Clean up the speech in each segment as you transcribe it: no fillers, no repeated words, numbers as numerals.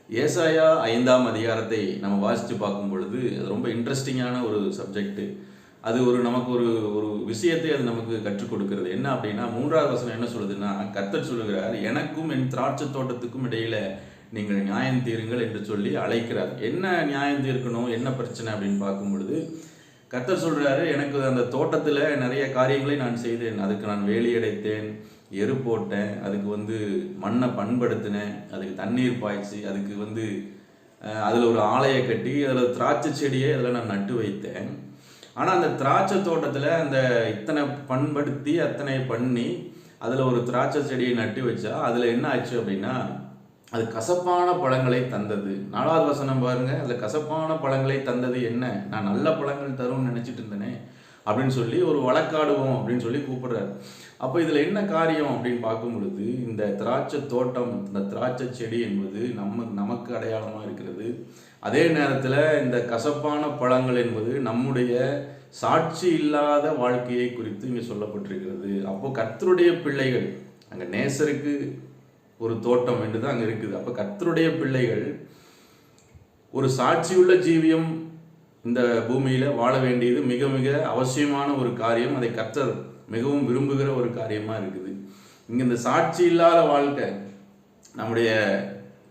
ஏசாயா 5ஆம் அதிகாரத்தை நம்ம வாசித்து பார்க்கும் பொழுது அது ரொம்ப இன்ட்ரெஸ்டிங்கான ஒரு சப்ஜெக்ட். அது நமக்கு ஒரு ஒரு விஷயத்தை அது நமக்கு கற்றுக் கொடுக்கிறது. என்ன அப்படின்னா 3வது வசனம் என்ன சொல்லுதுன்னா, கர்த்தர் சொல்லுகிறார், எனக்கும் என் திராட்சை தோட்டத்துக்கும் இடையில நீங்கள் நியாயம் தீருங்கள் என்று சொல்லி அழைக்கிறார். என்ன நியாயம் தீர்க்கணும், என்ன பிரச்சனை அப்படின்னு பார்க்கும் பொழுது கர்த்தர் சொல்றாரு, எனக்கு அந்த தோட்டத்தில் நிறைய காரியங்களை நான் செய்தேன். அதுக்கு நான் வேலி அடைத்தேன், எரு போட்டேன், அதுக்கு மண்ணை பண்படுத்தினேன், அதுக்கு தண்ணீர் பாய்ச்சி, அதுக்கு அதில் ஒரு ஆலையை கட்டி அதில் திராட்சை செடியை அதில் நான் நட்டு வைத்தேன். ஆனால் அந்த திராட்சை தோட்டத்தில் அந்த இத்தனை பண்படுத்தி அத்தனை பண்ணி அதில் ஒரு திராட்சை செடியை நட்டு வச்சா அதில் என்ன ஆச்சு அப்படின்னா அது கசப்பான பழங்களை தந்தது. 4வது வசனம் பாருங்க, அதில் கசப்பான பழங்களை தந்தது என்ன, நான் நல்ல பழங்கள் தரும்னு நினச்சிட்டு இருந்தேனே அப்படின்னு சொல்லி ஒரு வழக்காடுவோம் அப்படின்னு சொல்லி கூப்பிடுறாரு. அப்போ இதில் என்ன காரியம் அப்படின்னு பார்க்கும் பொழுது இந்த திராட்சை தோட்டம், இந்த திராட்சை செடி என்பது நமக்கு அடையாளமாக இருக்கிறது. அதே நேரத்தில் இந்த கசப்பான பழங்கள் என்பது நம்முடைய சாட்சி இல்லாத வாழ்க்கையை குறித்து இங்கே சொல்லப்பட்டிருக்கிறது. அப்போ கர்த்தருடைய பிள்ளைகள், அங்கே நேசருக்கு ஒரு தோட்டம் என்று தான் அங்கே இருக்குது. அப்போ கர்த்தருடைய பிள்ளைகள் ஒரு சாட்சியுள்ள ஜீவியம் இந்த பூமியில் வாழ வேண்டியது மிக மிக அவசியமான ஒரு காரியம். அதை கர்த்தர் மிகவும் விரும்புகிற ஒரு காரியமாக இருக்குது. இங்கே இந்த சாட்சி இல்லாத வாழ்க்கை, நம்முடைய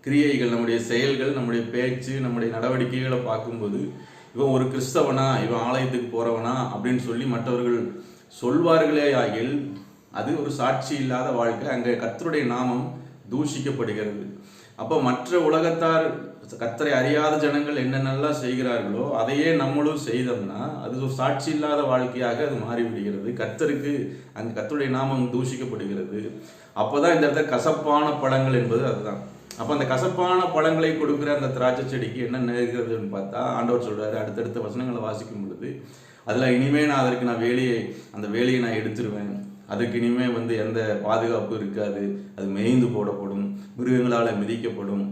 கிரியைகள், நம்முடைய செயல்கள், நம்முடைய பேச்சு, நம்முடைய நடவடிக்கைகளை பார்க்கும்போது இவன் ஒரு கிறிஸ்தவனா, இவன் ஆலயத்துக்கு போகிறவனா அப்படின்னு சொல்லி மற்றவர்கள் சொல்வார்களே ஆகில் அது ஒரு சாட்சி இல்லாத வாழ்க்கை. அங்கே கர்த்தருடைய நாமம் தூஷிக்கப்படுகிறது. அப்போ மற்ற உலகத்தார், கர்த்தரை அறியாத ஜனங்கள் என்னென்னலாம் செய்கிறார்களோ அதையே நம்மளும் செய்தோம்னா அது ஒரு சாட்சி இல்லாத வாழ்க்கையாக அது மாறிவிடுகிறது. கர்த்தருக்கு அங்கே கர்த்தருடைய நாமம் தூஷிக்கப்படுகிறது. அப்போ தான் இந்த இடத்துல கசப்பான பழங்கள் என்பது அதுதான். அப்போ அந்த கசப்பான பழங்களை கொடுக்குற அந்த திராட்சை செடிக்கு என்ன நேர்கிறதுன்னு பார்த்தா ஆண்டவர் சொல்கிறாரு, அடுத்தடுத்த வசனங்களை வாசிக்கும் பொழுது அதில் இனிமேல் நான் அதற்கு அந்த வேலையை நான் எடுத்துருவேன், அதுக்கு இனிமேல் எந்த பாதுகாப்பு இருக்காது, அது மேய்ந்து போடப்படும், மிருகங்களால் மிதிக்கப்படும்,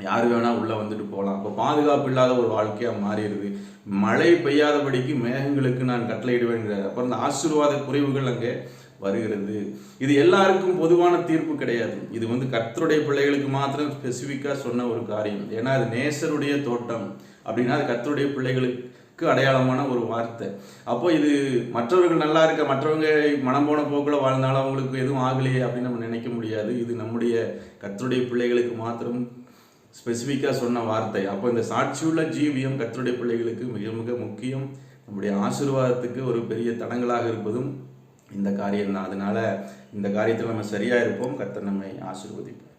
யார் வேணால் உள்ளே வந்துட்டு போகலாம். அப்போ பாதுகாப்பு இல்லாத ஒரு வாழ்க்கையாக மாறிடுது. மழை பெய்யாதபடிக்கு மேகங்களுக்கு நான் கட்டளையிடுவேங்கிறார். அப்புறம் இந்த ஆசீர்வாத குறைவுகள் அங்கே வருகிறது. இது எல்லாருக்கும் பொதுவான தீர்ப்பு கிடையாது. இது கர்த்தருடைய பிள்ளைகளுக்கு மாத்திரம் ஸ்பெசிஃபிக்காக சொன்ன ஒரு காரியம். ஏன்னா அது நேசருடைய தோட்டம் அப்படின்னா அது கர்த்தருடைய பிள்ளைகளுக்கு அடையாளமான ஒரு வார்த்தை. அப்போ இது மற்றவர்கள் நல்லா இருக்க, மற்றவங்க மனம் போன போக்கில் வாழ்ந்தாலும் அவங்களுக்கு எதுவும் ஆகலையே அப்படின்னு நம்ம நினைக்க முடியாது. இது நம்முடைய கர்த்தருடைய பிள்ளைகளுக்கு மாத்திரம் ஸ்பெசிஃபிக்காக சொன்ன வார்த்தை. அப்போ இந்த சாட்சியுள்ள ஜீவியம் கர்த்தருடைய பிள்ளைகளுக்கு மிக மிக முக்கியம். நம்முடைய ஆசீர்வாதத்துக்கு ஒரு பெரிய தடங்களாக இருப்பதும் இந்த காரியம்தான். அதனால இந்த காரியத்தில் நம்ம சரியாக இருப்போம். கர்த்தர் நம்மை ஆசீர்வதிப்போம்.